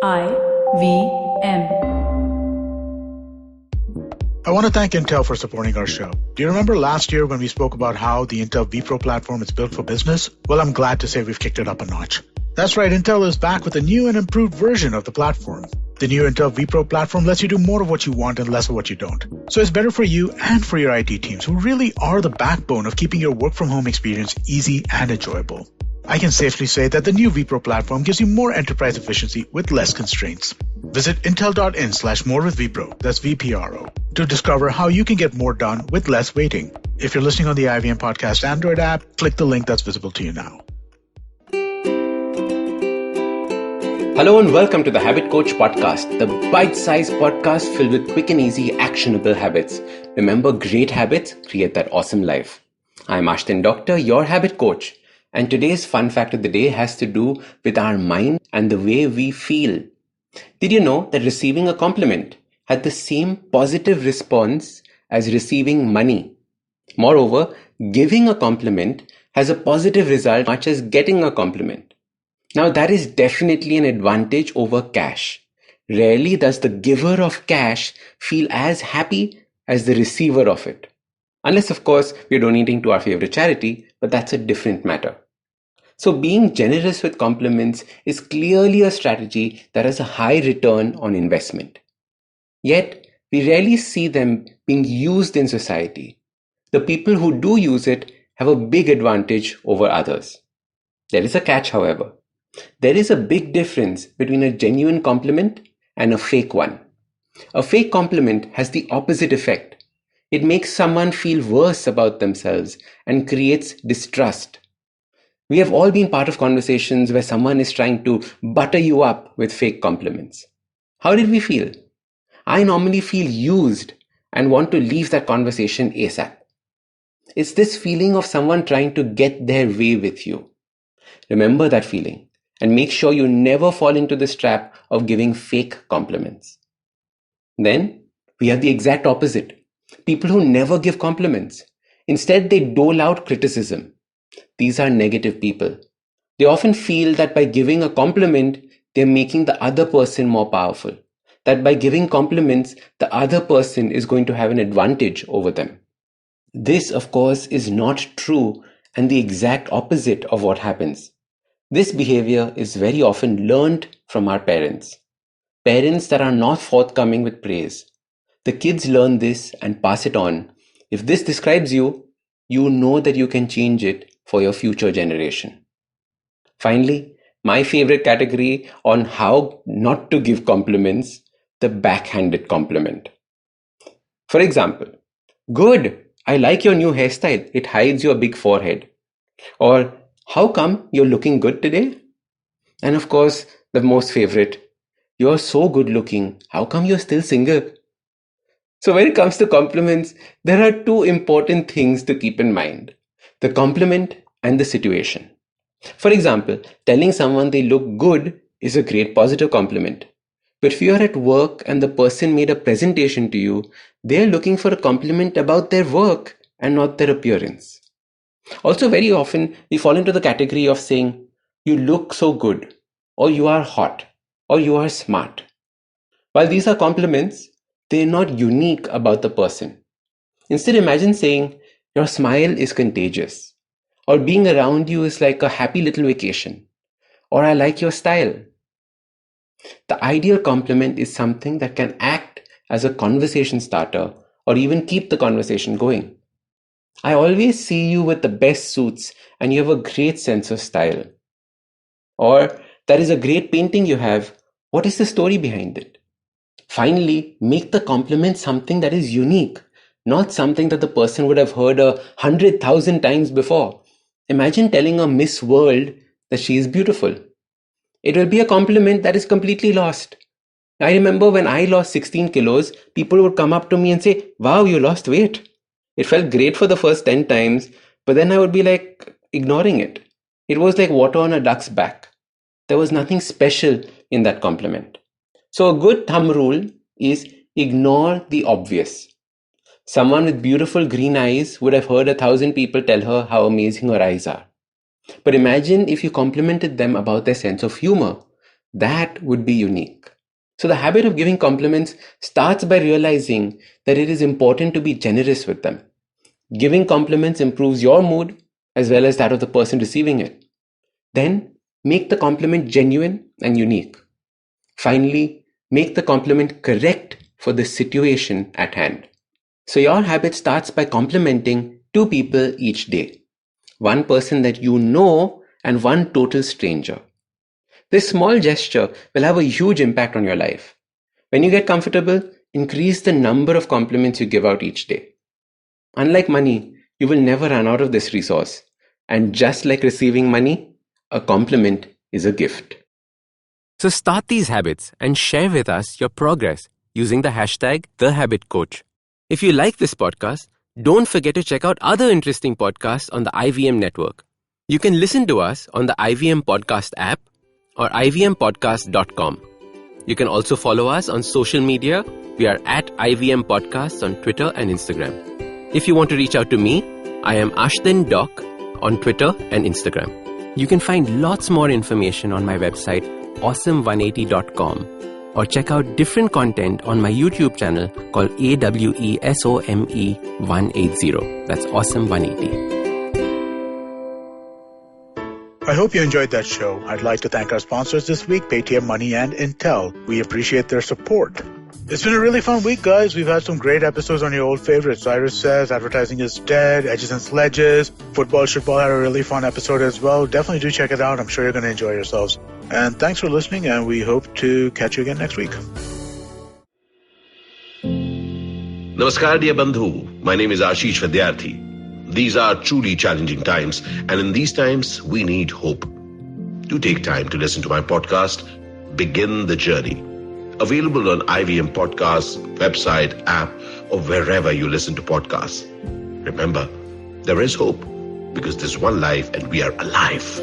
IVM. I want to thank Intel for supporting our show. Do you remember last year when we spoke about how the Intel vPro platform is built for business? Well, I'm glad to say we've kicked it up a notch. That's right, Intel is back with a new and improved version of the platform. The new Intel vPro platform lets you do more of what you want and less of what you don't. So it's better for you and for your IT teams, who really are the backbone of keeping your work from home experience easy and enjoyable. I can safely say that the new vPro platform gives you more enterprise efficiency with less constraints. Visit intel.in/morewithvpro, that's VPRO, to discover how you can get more done with less waiting. If you're listening on the IVM Podcast Android app, click the link that's visible to you now. Hello and welcome to the Habit Coach Podcast, the bite-sized podcast filled with quick and easy actionable habits. Remember, great habits create that awesome life. I'm Ashdin Doctor, your habit coach. And today's fun fact of the day has to do with our mind and the way we feel. Did you know that receiving a compliment had the same positive response as receiving money? Moreover, giving a compliment has a positive result much as getting a compliment. Now that is definitely an advantage over cash. Rarely does the giver of cash feel as happy as the receiver of it. Unless, of course, we're donating to our favorite charity, but that's a different matter. So being generous with compliments is clearly a strategy that has a high return on investment. Yet, we rarely see them being used in society. The people who do use it have a big advantage over others. There is a catch, however. There is a big difference between a genuine compliment and a fake one. A fake compliment has the opposite effect. It makes someone feel worse about themselves and creates distrust. We have all been part of conversations where someone is trying to butter you up with fake compliments. How did we feel? I normally feel used and want to leave that conversation ASAP. It's this feeling of someone trying to get their way with you. Remember that feeling and make sure you never fall into this trap of giving fake compliments. Then we have the exact opposite. People who never give compliments. Instead, they dole out criticism. These are negative people. They often feel that by giving a compliment, they're making the other person more powerful. That by giving compliments, the other person is going to have an advantage over them. This, of course, is not true and the exact opposite of what happens. This behavior is very often learned from our parents. Parents that are not forthcoming with praise. The kids learn this and pass it on. If this describes you, you know that you can change it for your future generation. Finally, my favorite category on how not to give compliments, the backhanded compliment. For example, good, I like your new hairstyle. It hides your big forehead. Or, how come you're looking good today? And of course, the most favorite, you're so good looking. How come you're still single? So when it comes to compliments, there are two important things to keep in mind. The compliment and the situation. For example, telling someone they look good is a great positive compliment. But if you are at work and the person made a presentation to you, they are looking for a compliment about their work and not their appearance. Also, very often, we fall into the category of saying, you look so good, or you are hot, or you are smart. While these are compliments, they're not unique about the person. Instead, imagine saying, your smile is contagious, or being around you is like a happy little vacation, or I like your style. The ideal compliment is something that can act as a conversation starter or even keep the conversation going. I always see you with the best suits and you have a great sense of style. Or, that is a great painting you have. What is the story behind it? Finally, make the compliment something that is unique, not something that the person would have heard 100,000 times before. Imagine telling a Miss World that she is beautiful. It will be a compliment that is completely lost. I remember when I lost 16 kilos, people would come up to me and say, wow, you lost weight. It felt great for the first 10 times, but then I would be like ignoring it. It was like water on a duck's back. There was nothing special in that compliment. So a good thumb rule is ignore the obvious. Someone with beautiful green eyes would have heard 1,000 people tell her how amazing her eyes are. But imagine if you complimented them about their sense of humor. that would be unique. So the habit of giving compliments starts by realizing that it is important to be generous with them. Giving compliments improves your mood as well as that of the person receiving it. Then make the compliment genuine and unique. Finally, make the compliment correct for the situation at hand. So your habit starts by complimenting 2 people each day. One person that you know and one total stranger. This small gesture will have a huge impact on your life. When you get comfortable, increase the number of compliments you give out each day. Unlike money, you will never run out of this resource. And just like receiving money, a compliment is a gift. So start these habits and share with us your progress using the hashtag #TheHabitCoach. If you like this podcast, don't forget to check out other interesting podcasts on the IVM network. You can listen to us on the IVM Podcast app or ivmpodcast.com. You can also follow us on social media. We are at IVM Podcasts on Twitter and Instagram. If you want to reach out to me, I am Ashdin Doc on Twitter and Instagram. You can find lots more information on my website, awesome180.com, or check out different content on my YouTube channel called AWESOME180. That's Awesome180. I hope you enjoyed that show. I'd like to thank our sponsors this week, Paytm Money and Intel. We appreciate their support. It's been a really fun week, guys. We've had some great episodes on your old favorites. Cyrus Says, Advertising is Dead, Edges and Sledges, Football Shitball had a really fun episode as well. Definitely do check it out. I'm sure you're going to enjoy yourselves. And thanks for listening, and we hope to catch you again next week. Namaskar, dear Bandhu. My name is Ashish Vidyarthi. These are truly challenging times, and in these times, we need hope. Do take time to listen to my podcast, Begin the Journey. Available on IVM Podcasts, website, app, or wherever you listen to podcasts. Remember, there is hope because there's one life and we are alive.